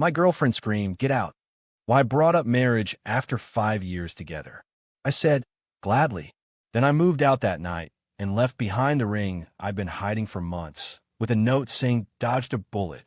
My girlfriend screamed, "Get out." Well, I brought up marriage after 5 years together. I said, "Gladly." Then I moved out that night and left behind the ring I'd been hiding for months, with a note saying, "Dodged a bullet."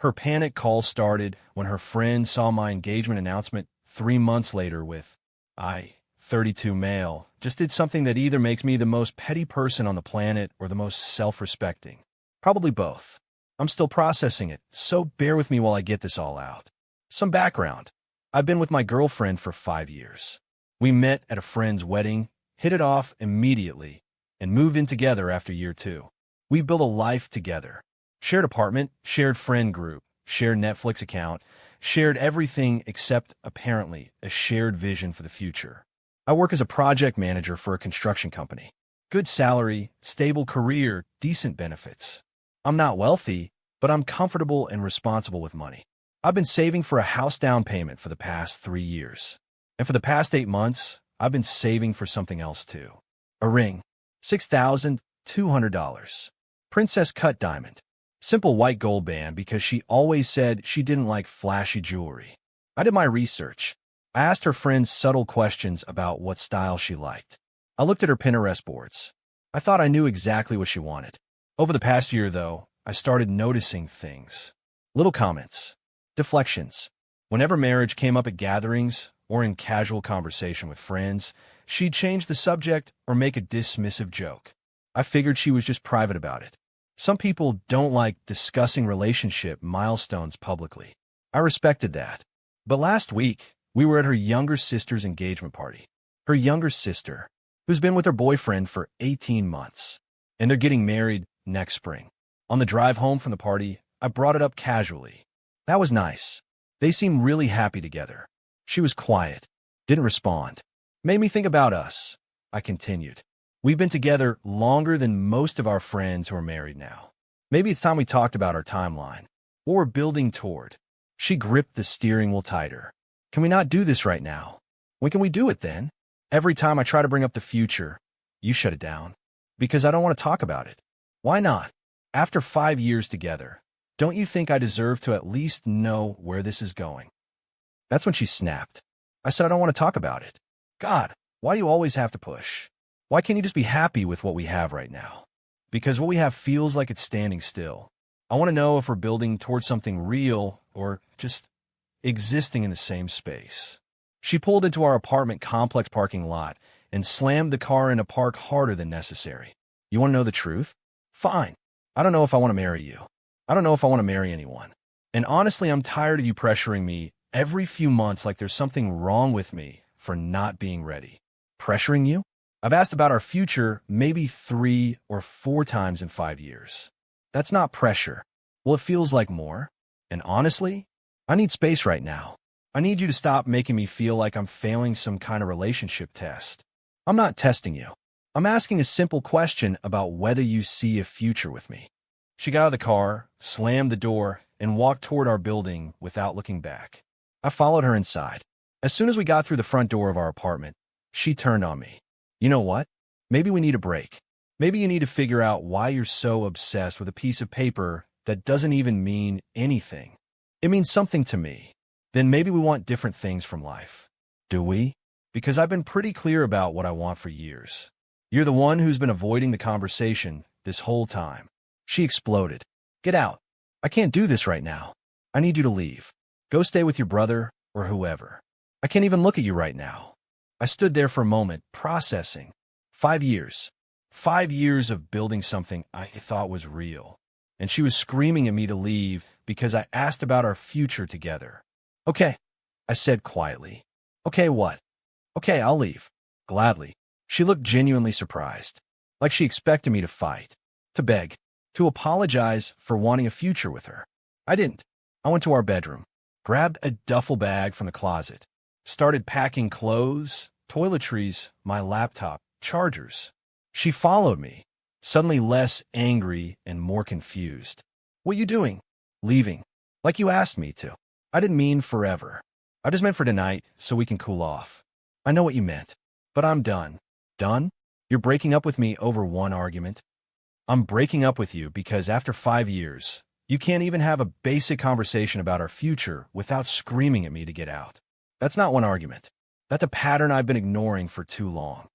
Her panic call started when her friend saw my engagement announcement 3 months later with, "I, 32 male, just did something that either makes me the most petty person on the planet or the most self-respecting. Probably both. I'm still processing it, so bear with me while I get this all out." Some background. I've been with my girlfriend for 5 years. We met at a friend's wedding, hit it off immediately, and moved in together after year 2. We built a life together. Shared apartment, shared friend group, shared Netflix account, shared everything except, apparently, a shared vision for the future. I work as a project manager for a construction company. Good salary, stable career, decent benefits. I'm not wealthy, but I'm comfortable and responsible with money. I've been saving for a house down payment for the past 3 years. And for the past 8 months, I've been saving for something else too. A ring. $6,200. Princess cut diamond. Simple white gold band because she always said she didn't like flashy jewelry. I did my research. I asked her friends subtle questions about what style she liked. I looked at her Pinterest boards. I thought I knew exactly what she wanted. Over the past year, though, I started noticing things. Little comments. Deflections. Whenever marriage came up at gatherings or in casual conversation with friends, she'd change the subject or make a dismissive joke. I figured she was just private about it. Some people don't like discussing relationship milestones publicly. I respected that. But last week, we were at her younger sister's engagement party. Her younger sister, who's been with her boyfriend for 18 months, and they're getting married next spring. On the drive home from the party, I brought it up casually. That was nice. They seemed really happy together. She was quiet, didn't respond. Made me think about us. I continued. We've been together longer than most of our friends who are married now. Maybe it's time we talked about our timeline, what we're building toward. She gripped the steering wheel tighter. Can we not do this right now? When can we do it then? Every time I try to bring up the future, you shut it down. Because I don't want to talk about it. Why not? After 5 years together, don't you think I deserve to at least know where this is going? That's when she snapped. I said I don't want to talk about it. God, why do you always have to push? Why can't you just be happy with what we have right now? Because what we have feels like it's standing still. I want to know if we're building towards something real or just existing in the same space. She pulled into our apartment complex parking lot and slammed the car in a park harder than necessary. You want to know the truth? Fine. I don't know if I want to marry you. I don't know if I want to marry anyone. And honestly, I'm tired of you pressuring me every few months like there's something wrong with me for not being ready. Pressuring you? I've asked about our future maybe 3 or 4 times in 5 years. That's not pressure. Well, it feels like more. And honestly, I need space right now. I need you to stop making me feel like I'm failing some kind of relationship test. I'm not testing you. I'm asking a simple question about whether you see a future with me. She got out of the car, slammed the door, and walked toward our building without looking back. I followed her inside. As soon as we got through the front door of our apartment, she turned on me. You know what? Maybe we need a break. Maybe you need to figure out why you're so obsessed with a piece of paper that doesn't even mean anything. It means something to me. Then maybe we want different things from life. Do we? Because I've been pretty clear about what I want for years. You're the one who's been avoiding the conversation this whole time. She exploded. Get out. I can't do this right now. I need you to leave. Go stay with your brother or whoever. I can't even look at you right now. I stood there for a moment, processing. 5 years. 5 years of building something I thought was real. And she was screaming at me to leave because I asked about our future together. Okay, I said quietly. Okay, what? Okay, I'll leave. Gladly. She looked genuinely surprised, like she expected me to fight, to beg, to apologize for wanting a future with her. I didn't. I went to our bedroom, grabbed a duffel bag from the closet, started packing clothes, toiletries, my laptop, chargers. She followed me, suddenly less angry and more confused. What you doing? Leaving. Like you asked me to. I didn't mean forever. I just meant for tonight so we can cool off. I know what you meant, but I'm done. Done? You're breaking up with me over one argument? I'm breaking up with you because after 5 years, You can't even have a basic conversation about our future without screaming at me to get out. That's not one argument. That's a pattern I've been ignoring for too long.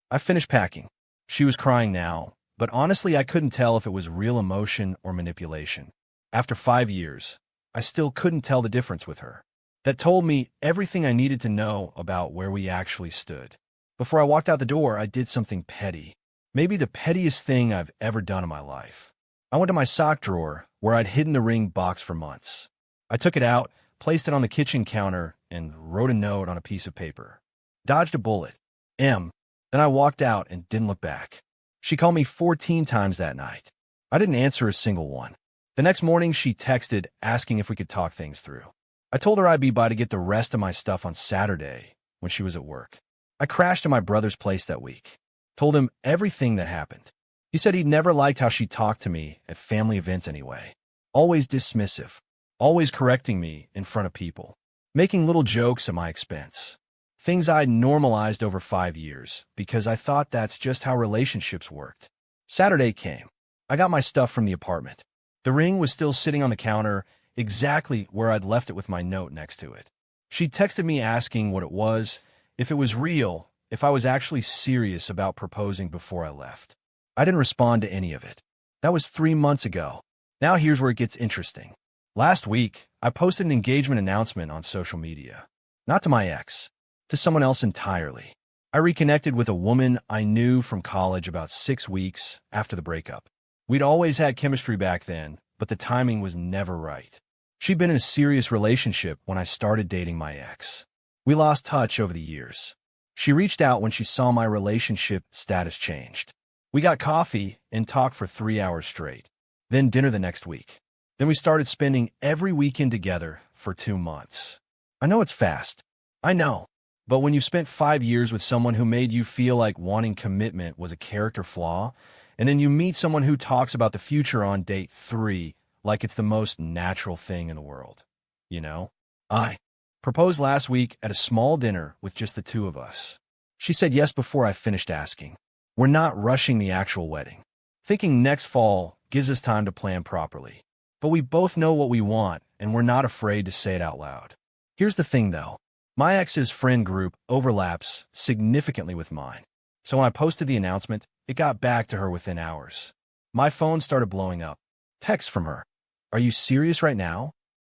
I finished packing. She was crying now, but honestly I couldn't tell if it was real emotion or manipulation. After 5 years, I still couldn't tell the difference with her. That told me everything I needed to know about where we actually stood. Before I walked out the door, I did something petty. Maybe the pettiest thing I've ever done in my life. I went to my sock drawer, where I'd hidden the ring box for months. I took it out, placed it on the kitchen counter, and wrote a note on a piece of paper. Dodged a bullet. M. Then I walked out and didn't look back. She called me 14 times that night. I didn't answer a single one. The next morning, she texted, asking if we could talk things through. I told her I'd be by to get the rest of my stuff on Saturday when she was at work. I crashed at my brother's place that week. Told him everything that happened. He said he'd never liked how she talked to me at family events anyway. Always dismissive. Always correcting me in front of people. Making little jokes at my expense. Things I'd normalized over 5 years because I thought that's just how relationships worked. Saturday came. I got my stuff from the apartment. The ring was still sitting on the counter, exactly where I'd left it with my note next to it. She texted me asking what it was, if it was real, if I was actually serious about proposing before I left. I didn't respond to any of it. That was 3 months ago. Now here's where it gets interesting. Last week, I posted an engagement announcement on social media. Not to my ex, to someone else entirely. I reconnected with a woman I knew from college about 6 weeks after the breakup. We'd always had chemistry back then, but the timing was never right. She'd been in a serious relationship when I started dating my ex. We lost touch over the years. She reached out when she saw my relationship status changed. We got coffee and talked for 3 hours straight. Then dinner the next week. Then we started spending every weekend together for 2 months. I know it's fast. I know. But when you've spent 5 years with someone who made you feel like wanting commitment was a character flaw, and then you meet someone who talks about the future on date 3 like it's the most natural thing in the world. You know? I proposed last week at a small dinner with just the two of us. She said yes before I finished asking. We're not rushing the actual wedding. Thinking next fall gives us time to plan properly. But we both know what we want, and we're not afraid to say it out loud. Here's the thing, though. My ex's friend group overlaps significantly with mine. So when I posted the announcement, it got back to her within hours. My phone started blowing up. Text from her. Are you serious right now?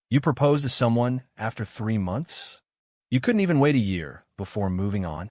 You proposed to someone after 3 months? You couldn't even wait a year before moving on?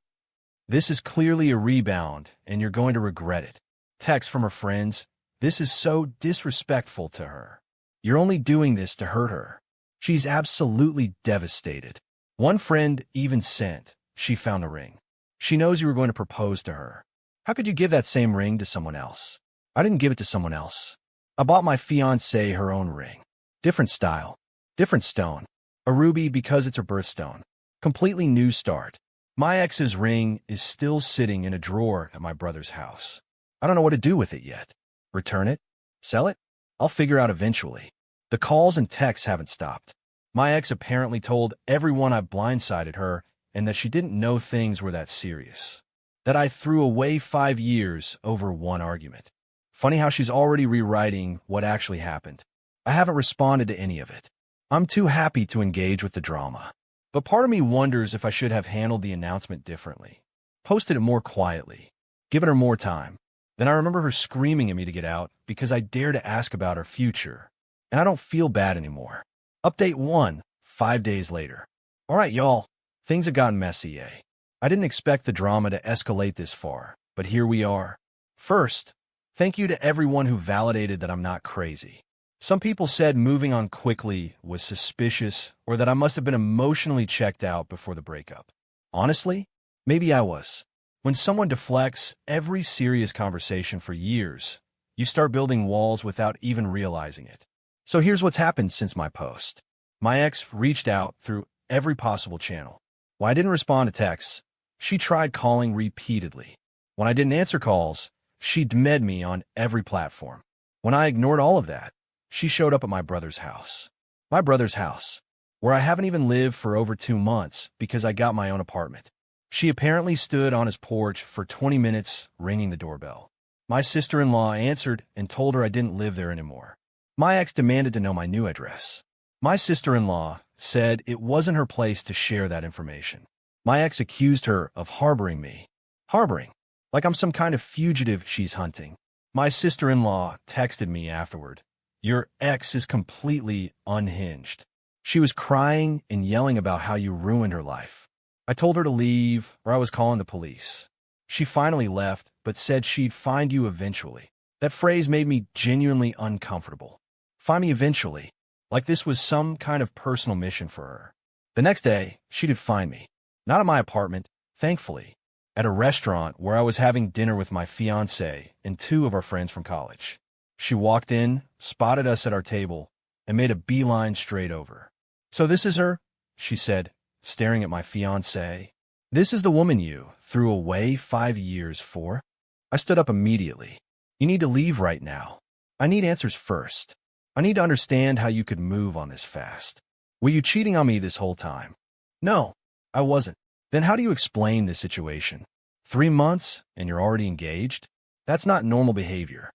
This is clearly a rebound, and you're going to regret it. Text from her friends. This is so disrespectful to her. You're only doing this to hurt her. She's absolutely devastated. One friend even sent, she found a ring. She knows you were going to propose to her. How could you give that same ring to someone else? I didn't give it to someone else. I bought my fiancée her own ring. Different style. Different stone. A ruby because it's her birthstone. Completely new start. My ex's ring is still sitting in a drawer at my brother's house. I don't know what to do with it yet. Return it? Sell it? I'll figure out eventually. The calls and texts haven't stopped. My ex apparently told everyone I blindsided her and that she didn't know things were that serious. That I threw away 5 years over one argument. Funny how she's already rewriting what actually happened. I haven't responded to any of it. I'm too happy to engage with the drama. But part of me wonders if I should have handled the announcement differently. Posted it more quietly. Given her more time. Then I remember her screaming at me to get out because I dared to ask about her future. And I don't feel bad anymore. Update 1, 5 days later. All right, y'all. Things have gotten messy, eh? I didn't expect the drama to escalate this far, but here we are. First, thank you to everyone who validated that I'm not crazy. Some people said moving on quickly was suspicious or that I must have been emotionally checked out before the breakup. Honestly, maybe I was. When someone deflects every serious conversation for years, you start building walls without even realizing it. So here's what's happened since my post. My ex reached out through every possible channel. When I didn't respond to texts, she tried calling repeatedly. When I didn't answer calls, she DM'd me on every platform. When I ignored all of that, she showed up at my brother's house. My brother's house, where I haven't even lived for over 2 months because I got my own apartment. She apparently stood on his porch for 20 minutes ringing the doorbell. My sister-in-law answered and told her I didn't live there anymore. My ex demanded to know my new address. My sister-in-law said it wasn't her place to share that information. My ex accused her of harboring me. Harboring? Like I'm some kind of fugitive she's hunting. My sister-in-law texted me afterward. Your ex is completely unhinged. She was crying and yelling about how you ruined her life. I told her to leave, or I was calling the police. She finally left, but said she'd find you eventually. That phrase made me genuinely uncomfortable. Find me eventually, like this was some kind of personal mission for her. The next day, she did find me. Not at my apartment, thankfully. At a restaurant where I was having dinner with my fiancé and two of our friends from college. She walked in, spotted us at our table, and made a beeline straight over. So this is her? She said, staring at my fiancé. This is the woman you threw away 5 years for? I stood up immediately. You need to leave right now. I need answers first. I need to understand how you could move on this fast. Were you cheating on me this whole time? No, I wasn't. Then how do you explain this situation? 3 months and you're already engaged? That's not normal behavior.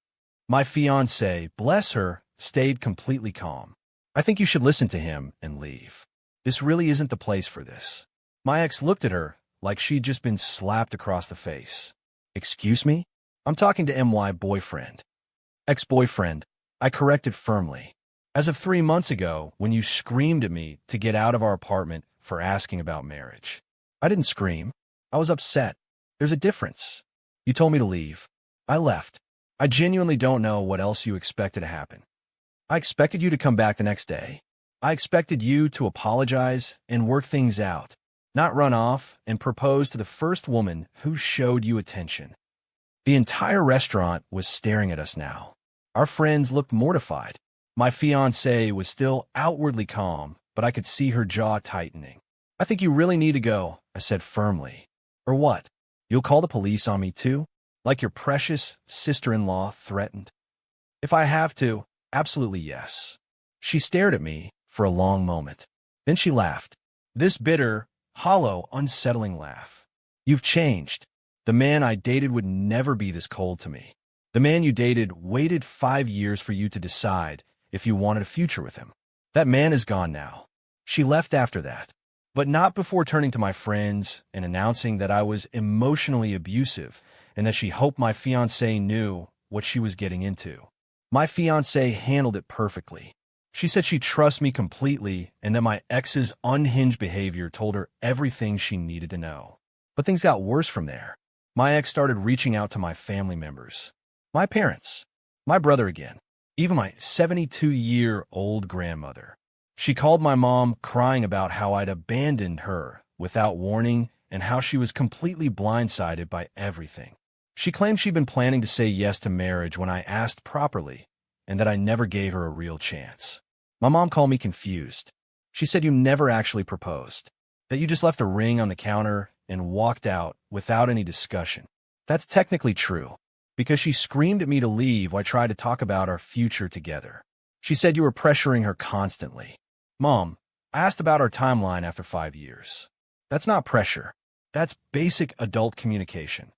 My fiancé, bless her, stayed completely calm. I think you should listen to him and leave. This really isn't the place for this. My ex looked at her like she'd just been slapped across the face. Excuse me? I'm talking to my boyfriend. Ex-boyfriend, I corrected firmly. As of 3 months ago, when you screamed at me to get out of our apartment for asking about marriage. I didn't scream. I was upset. There's a difference. You told me to leave. I left. I genuinely don't know what else you expected to happen. I expected you to come back the next day. I expected you to apologize and work things out, not run off and propose to the first woman who showed you attention. The entire restaurant was staring at us now. Our friends looked mortified. My fiancée was still outwardly calm, but I could see her jaw tightening. I think you really need to go, I said firmly. Or what? You'll call the police on me too? Like your precious sister-in-law threatened? If I have to, absolutely yes. She stared at me for a long moment. Then she laughed. This bitter, hollow, unsettling laugh. You've changed. The man I dated would never be this cold to me. The man you dated waited 5 years for you to decide if you wanted a future with him. That man is gone now. She left after that, but not before turning to my friends and announcing that I was emotionally abusive and that she hoped my fiancé knew what she was getting into. My fiancé handled it perfectly. She said she trusts me completely and that my ex's unhinged behavior told her everything she needed to know. But things got worse from there. My ex started reaching out to my family members, my parents, my brother again, even my 72-year-old grandmother. She called my mom crying about how I'd abandoned her without warning and how she was completely blindsided by everything. She claimed she'd been planning to say yes to marriage when I asked properly and that I never gave her a real chance. My mom called me confused. She said you never actually proposed, that you just left a ring on the counter and walked out without any discussion. That's technically true, because she screamed at me to leave while I tried to talk about our future together. She said you were pressuring her constantly. Mom, I asked about our timeline after 5 years. That's not pressure. That's basic adult communication.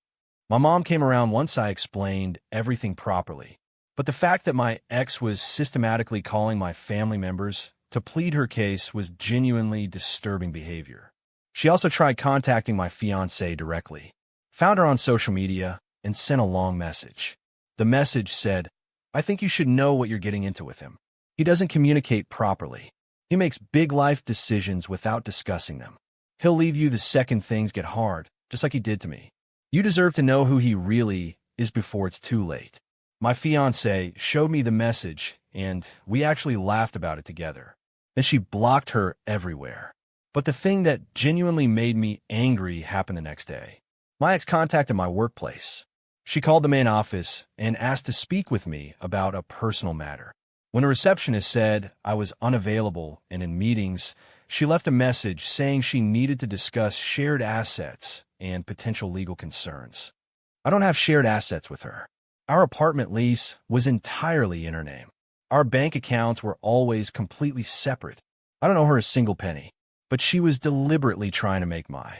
My mom came around once I explained everything properly, but the fact that my ex was systematically calling my family members to plead her case was genuinely disturbing behavior. She also tried contacting my fiancé directly, found her on social media, and sent a long message. The message said, I think you should know what you're getting into with him. He doesn't communicate properly. He makes big life decisions without discussing them. He'll leave you the second things get hard, just like he did to me. You deserve to know who he really is before it's too late. My fiancé showed me the message, and we actually laughed about it together. Then she blocked her everywhere. But the thing that genuinely made me angry happened the next day. My ex contacted my workplace. She called the main office and asked to speak with me about a personal matter. When a receptionist said I was unavailable and in meetings, she left a message saying she needed to discuss shared assets and potential legal concerns. I don't have shared assets with her. Our apartment lease was entirely in her name. Our bank accounts were always completely separate. I don't owe her a single penny, but she was deliberately trying to make my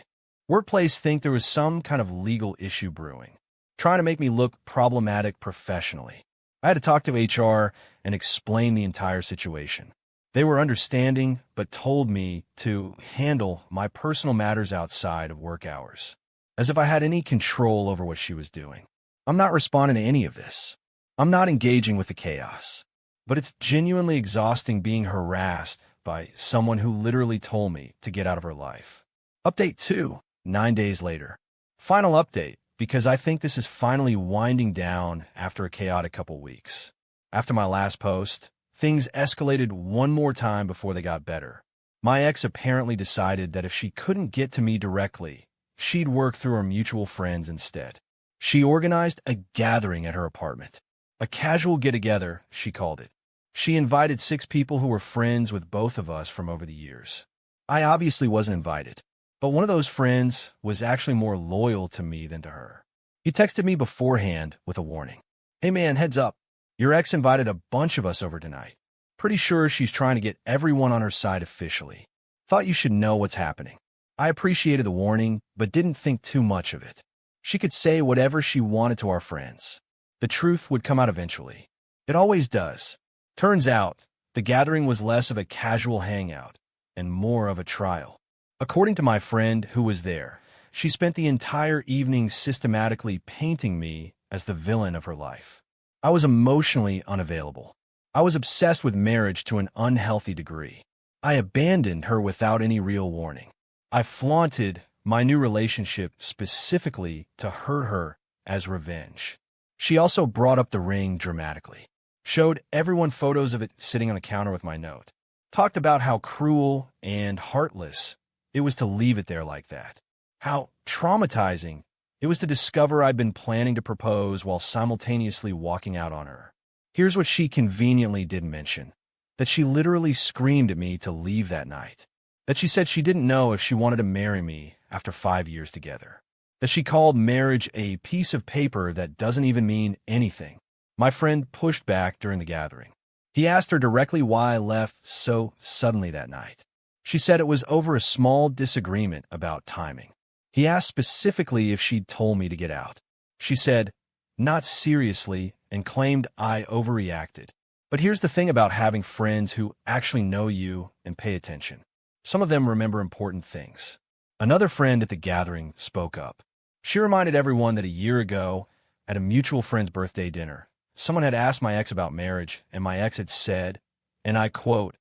workplace think there was some kind of legal issue brewing, trying to make me look problematic professionally. I had to talk to HR, and explained the entire situation. They were understanding, but told me to handle my personal matters outside of work hours, as if I had any control over what she was doing. I'm not responding to any of this. I'm not engaging with the chaos. But it's genuinely exhausting being harassed by someone who literally told me to get out of her life. Update 2, 9 days later. Final update, because I think this is finally winding down after a chaotic couple weeks. After my last post, things escalated one more time before they got better. My ex apparently decided that if she couldn't get to me directly, she'd work through her mutual friends instead. She organized a gathering at her apartment. A casual get-together, she called it. She invited 6 people who were friends with both of us from over the years. I obviously wasn't invited, but one of those friends was actually more loyal to me than to her. He texted me beforehand with a warning. "Hey man, heads up. Your ex invited a bunch of us over tonight. Pretty sure she's trying to get everyone on her side officially. Thought you should know what's happening." I appreciated the warning, but didn't think too much of it. She could say whatever she wanted to our friends. The truth would come out eventually. It always does. Turns out, the gathering was less of a casual hangout and more of a trial. According to my friend who was there, she spent the entire evening systematically painting me as the villain of her life. I was emotionally unavailable. I was obsessed with marriage to an unhealthy degree. I abandoned her without any real warning. I flaunted my new relationship specifically to hurt her as revenge. She also brought up the ring dramatically. Showed everyone photos of it sitting on the counter with my note. Talked about how cruel and heartless it was to leave it there like that. How traumatizing it was to discover I'd been planning to propose while simultaneously walking out on her. Here's what she conveniently didn't mention. That she literally screamed at me to leave that night. That she said she didn't know if she wanted to marry me after 5 years together. That she called marriage a piece of paper that doesn't even mean anything. My friend pushed back during the gathering. He asked her directly why I left so suddenly that night. She said it was over a small disagreement about timing. He asked specifically if she'd told me to get out. She said, "Not seriously," and claimed I overreacted. But here's the thing about having friends who actually know you and pay attention. Some of them remember important things. Another friend at the gathering spoke up. She reminded everyone that a year ago, at a mutual friend's birthday dinner, someone had asked my ex about marriage, and my ex had said, and I quote,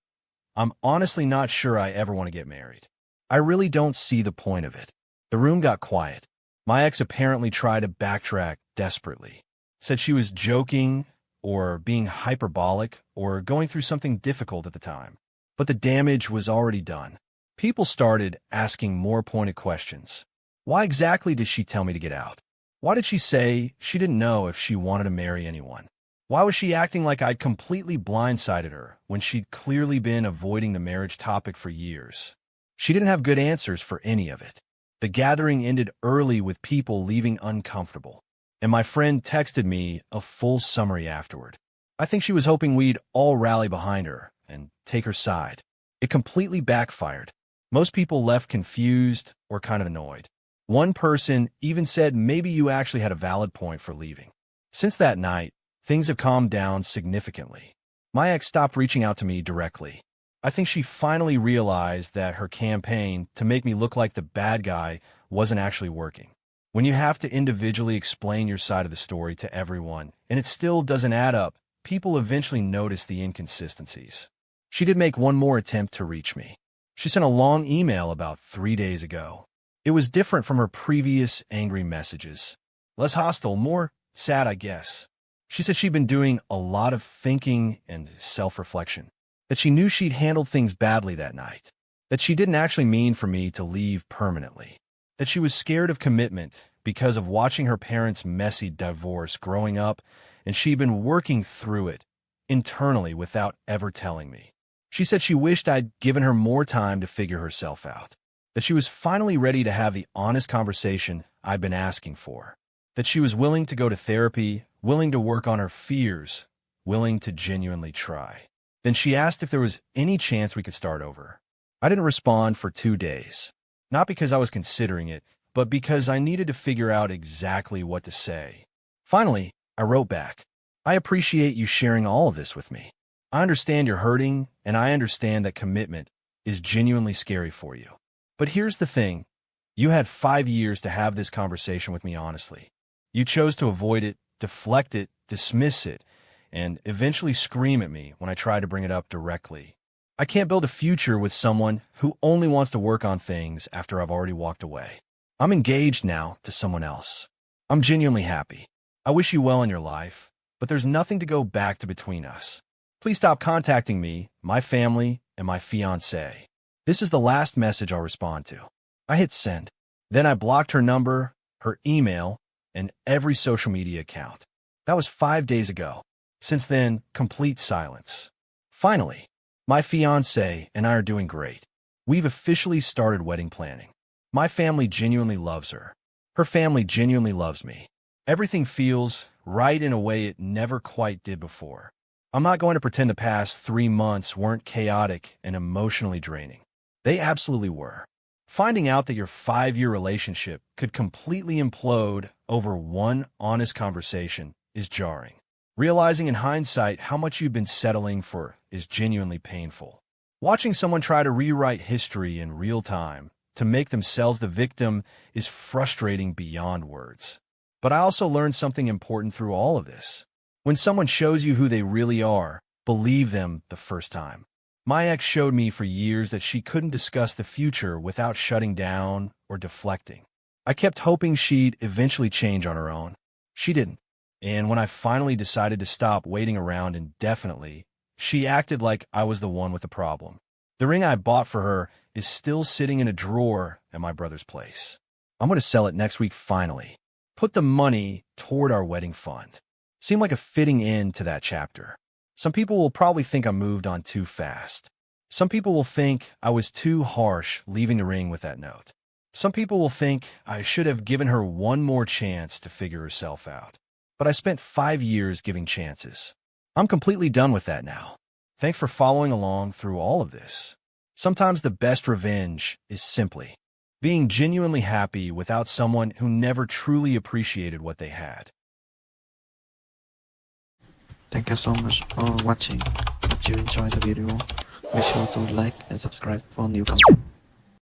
"I'm honestly not sure I ever want to get married. I really don't see the point of it." The room got quiet. My ex apparently tried to backtrack desperately. Said she was joking or being hyperbolic or going through something difficult at the time. But the damage was already done. People started asking more pointed questions. Why exactly did she tell me to get out? Why did she say she didn't know if she wanted to marry anyone? Why was she acting like I'd completely blindsided her when she'd clearly been avoiding the marriage topic for years? She didn't have good answers for any of it. The gathering ended early with people leaving uncomfortable, and my friend texted me a full summary afterward. I think she was hoping we'd all rally behind her and take her side. It completely backfired. Most people left confused or kind of annoyed. One person even said maybe you actually had a valid point for leaving. Since that night, things have calmed down significantly. My ex stopped reaching out to me directly. I think she finally realized that her campaign to make me look like the bad guy wasn't actually working. When you have to individually explain your side of the story to everyone, and it still doesn't add up, people eventually notice the inconsistencies. She did make one more attempt to reach me. She sent a long email about 3 days ago. It was different from her previous angry messages. Less hostile, more sad, I guess. She said she'd been doing a lot of thinking and self-reflection. That she knew she'd handled things badly that night. That she didn't actually mean for me to leave permanently. That she was scared of commitment because of watching her parents' messy divorce growing up, and she'd been working through it internally without ever telling me. She said she wished I'd given her more time to figure herself out. That she was finally ready to have the honest conversation I'd been asking for. That she was willing to go to therapy, willing to work on her fears, willing to genuinely try. Then she asked if there was any chance we could start over. I didn't respond for 2 days. Not because I was considering it, but because I needed to figure out exactly what to say. Finally, I wrote back. I appreciate you sharing all of this with me. I understand you're hurting, and I understand that commitment is genuinely scary for you. But here's the thing. You had 5 years to have this conversation with me honestly. You chose to avoid it, deflect it, dismiss it, and eventually scream at me when I tried to bring it up directly. I can't build a future with someone who only wants to work on things after I've already walked away. I'm engaged now to someone else. I'm genuinely happy. I wish you well in your life, but there's nothing to go back to between us. Please stop contacting me, my family, and my fiancé. This is the last message I'll respond to. I hit send. Then I blocked her number, her email, and every social media account. That was 5 days ago. Since then, complete silence. Finally, my fiancé and I are doing great. We've officially started wedding planning. My family genuinely loves her. Her family genuinely loves me. Everything feels right in a way it never quite did before. I'm not going to pretend the past 3 months weren't chaotic and emotionally draining. They absolutely were. Finding out that your 5-year relationship could completely implode over one honest conversation is jarring. Realizing in hindsight how much you've been settling for is genuinely painful. Watching someone try to rewrite history in real time to make themselves the victim is frustrating beyond words. But I also learned something important through all of this. When someone shows you who they really are, believe them the first time. My ex showed me for years that she couldn't discuss the future without shutting down or deflecting. I kept hoping she'd eventually change on her own. She didn't. And when I finally decided to stop waiting around indefinitely, she acted like I was the one with the problem. The ring I bought for her is still sitting in a drawer at my brother's place. I'm going to sell it next week finally. Put the money toward our wedding fund. Seemed like a fitting end to that chapter. Some people will probably think I moved on too fast. Some people will think I was too harsh leaving the ring with that note. Some people will think I should have given her one more chance to figure herself out. But I spent 5 years giving chances. I'm completely done with that now. Thanks for following along through all of this. Sometimes the best revenge is simply being genuinely happy without someone who never truly appreciated what they had. Thank you so much for watching. If you enjoyed the video, make sure to like and subscribe for new content.